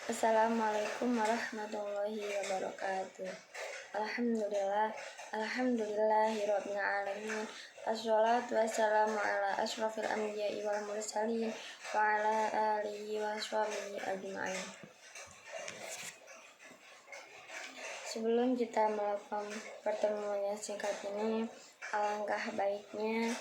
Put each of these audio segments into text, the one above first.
Assalamualaikum warahmatullahi wabarakatuh. Alhamdulillahirabbil alamin. Assalatu wassalamu ala asyrafil anbiya'i wal mursalin wa ala alihi wa sahbihi ajma'in. Sebelum kita melakukan pertemuan yang singkat ini, alangkah baiknya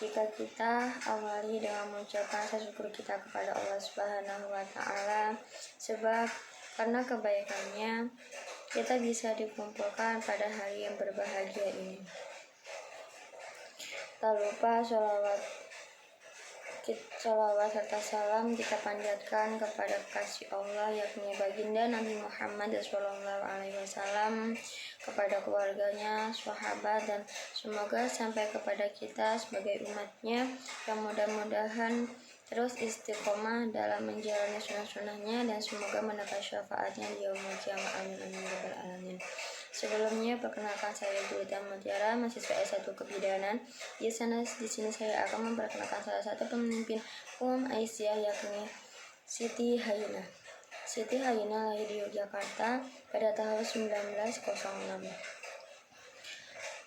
jika kita awali dengan mengucapkan rasa syukur kita kepada Allah Subhanahu wa Ta'ala, sebab karena kebaikannya kita bisa dikumpulkan pada hari yang berbahagia ini. Tak lupa sholawat serta salam kita panjatkan kepada kasih Allah, yakni baginda Nabi Muhammad SAW, kepada keluarganya, sahabat, dan semoga sampai kepada kita sebagai umatnya yang mudah-mudahan terus istiqomah dalam menjalani sunnah-sunnahnya dan semoga mendapat syafaatnya di yaumul qiyamah. Amin amin ya rabbal alamin. Sebelumnya, perkenalkan saya Julita Mutiara, mahasiswa S1 Kebidanan. Di sini saya akan memperkenalkan salah satu pemimpin Aisyah, yakni Siti Hayyinah. Siti Hayyinah lahir di Yogyakarta pada tahun 1906.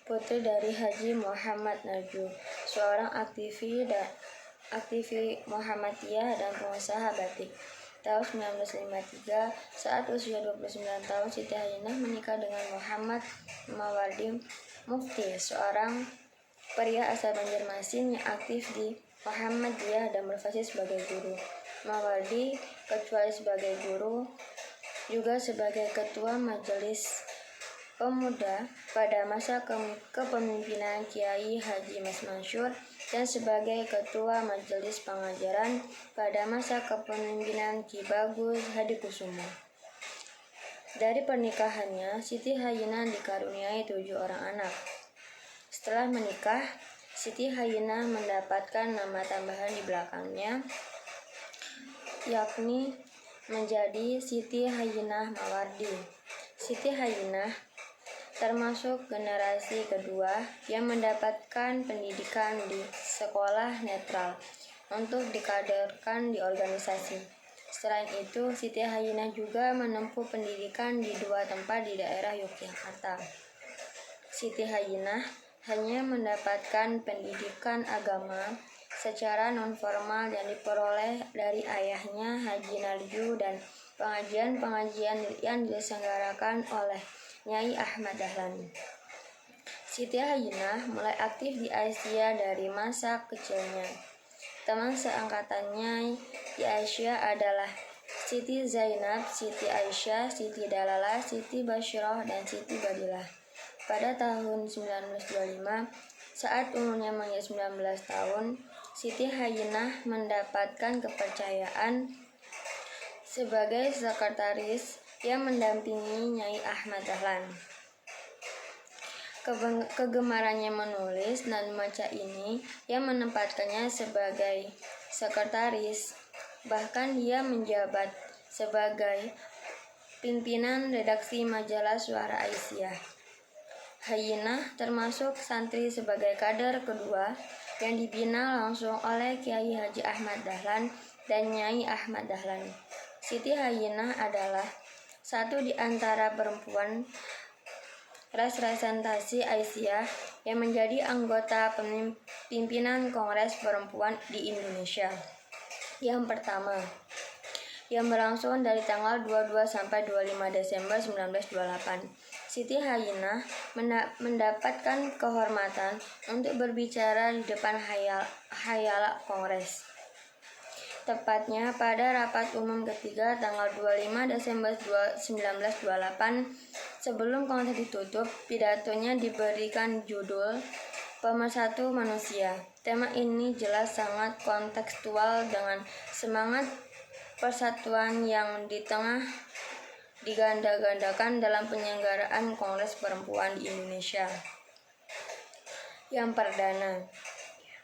Putri dari Haji Muhammad Najwa, seorang aktivis Muhammadiyah dan pengusaha batik. Tahun 1953, saat usia 29 tahun, Siti Hayyinah menikah dengan Muhammad Mawardi Mufti, seorang pria asal Banjarmasin yang aktif di Muhammadiyah dan berprofesi sebagai guru. Mawardi kecuali sebagai guru, juga sebagai ketua majelis pemuda pada masa kepemimpinan Kiai Haji Mas Mansur dan sebagai ketua majelis pengajaran pada masa kepemimpinan Ki Bagus Hadikusumo. Dari pernikahannya, Siti Hayyinah dikaruniai 7 orang anak. Setelah menikah, Siti Hayyinah mendapatkan nama tambahan di belakangnya, yakni menjadi Siti Hayyinah Mawardi. Siti Hayyinah termasuk generasi kedua yang mendapatkan pendidikan di sekolah netral untuk dikaderkan di organisasi. Selain itu, Siti Hayyinah juga menempuh pendidikan di 2 tempat di daerah Yogyakarta. Siti Hayyinah hanya mendapatkan pendidikan agama secara non-formal yang diperoleh dari ayahnya Haji Narju dan pengajian-pengajian yang diselenggarakan oleh Nyai Ahmad Dahlan. Siti Hayyinah mulai aktif di Aisyah dari masa kecilnya. Teman seangkatannya di Aisyah adalah Siti Zainab, Siti Aisyah, Siti Dalalah, Siti Basyirah, dan Siti Badilah. Pada tahun 1925, saat umurnya menginjak 19 tahun, Siti Hayyinah mendapatkan kepercayaan sebagai sekretaris yang mendampingi Nyai Ahmad Dahlan. Kegemarannya menulis dan membaca ini yang menempatkannya sebagai sekretaris. Bahkan dia menjabat sebagai pimpinan redaksi majalah Suara Aisyah. Hayyinah termasuk santri sebagai kader kedua yang dibina langsung oleh Kiai Haji Ahmad Dahlan dan Nyai Ahmad Dahlan. Siti Hayyinah adalah satu di antara perempuan representasi Aisyah yang menjadi anggota pimpinan Kongres Perempuan di Indonesia yang pertama, yang berlangsung dari tanggal 22 sampai 25 Desember 1928. Siti Hayyinah mendapatkan kehormatan untuk berbicara di depan hayala Kongres. Tepatnya pada rapat umum ketiga tanggal 25 Desember 1928, sebelum kongres ditutup, pidatonya diberikan judul Pemersatu Manusia. Tema ini jelas sangat kontekstual dengan semangat persatuan yang di tengah diganda-gandakan dalam penyelenggaraan Kongres Perempuan di Indonesia yang perdana.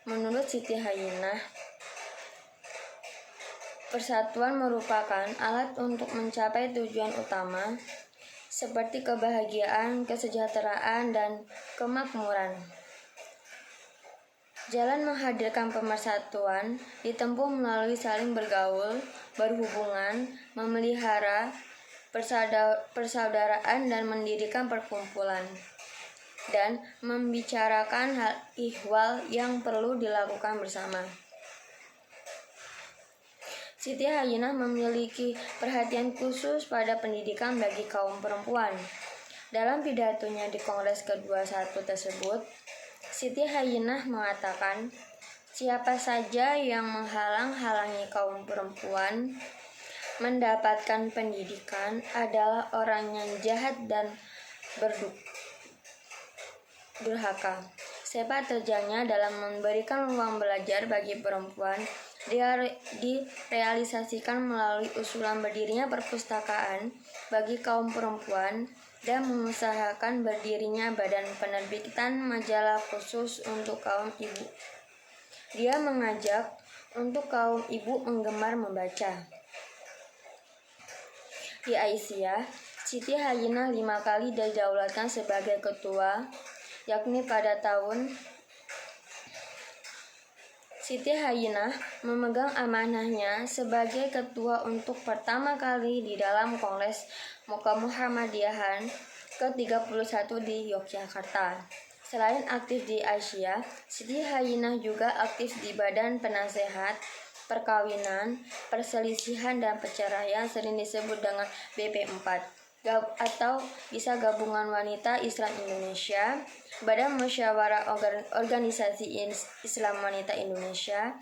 Menurut Siti Hayyinah, persatuan merupakan alat untuk mencapai tujuan utama seperti kebahagiaan, kesejahteraan, dan kemakmuran. Jalan menghadirkan pemersatuan ditempuh melalui saling bergaul, berhubungan, memelihara persaudaraan dan mendirikan perkumpulan, dan membicarakan hal ihwal yang perlu dilakukan bersama. Siti Hayyinah memiliki perhatian khusus pada pendidikan bagi kaum perempuan. Dalam pidatonya di Kongres ke-21 tersebut, Siti Hayyinah mengatakan, siapa saja yang menghalang-halangi kaum perempuan mendapatkan pendidikan adalah orang yang jahat dan durhaka. Sepak terjangnya dalam memberikan ruang belajar bagi perempuan direalisasikan melalui usulan berdirinya perpustakaan bagi kaum perempuan dan mengusahakan berdirinya badan penerbitan majalah khusus untuk kaum ibu. Dia mengajak untuk kaum ibu menggemar membaca. Di Aisyah, Siti Hayyinah 5 kali didaulatkan sebagai ketua, yakni pada tahun Siti Hayyinah memegang amanahnya sebagai ketua untuk pertama kali di dalam Kongres Muhammadiyah ke-31 di Yogyakarta. Selain aktif di Asia, Siti Hayyinah juga aktif di Badan Penasehat Perkawinan, Perselisihan dan Perceraian, sering disebut dengan BP4, atau bisa Gabungan Wanita Islam Indonesia, Badan Musyawarah Organisasi Islam Wanita Indonesia.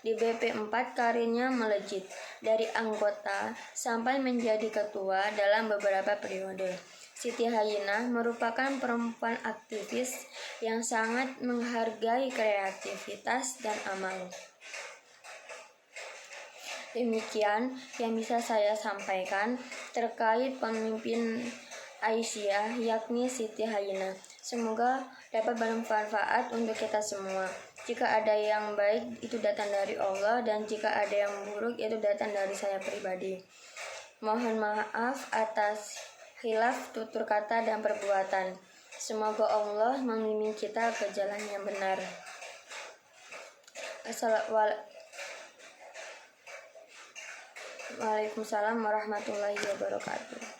Di BP4 karirnya melejit dari anggota sampai menjadi ketua dalam beberapa periode. Siti Hayyinah merupakan perempuan aktivis yang sangat menghargai kreativitas dan amal. Demikian yang bisa saya sampaikan terkait pemimpin Aisyah, yakni Siti Hayyinah. Semoga dapat bermanfaat untuk kita semua. Jika ada yang baik, itu datang dari Allah, dan jika ada yang buruk, itu datang dari saya pribadi. Mohon maaf atas khilaf tutur kata dan perbuatan. Semoga Allah membimbing kita ke jalan yang benar. Waalaikumsalam warahmatullahi wabarakatuh.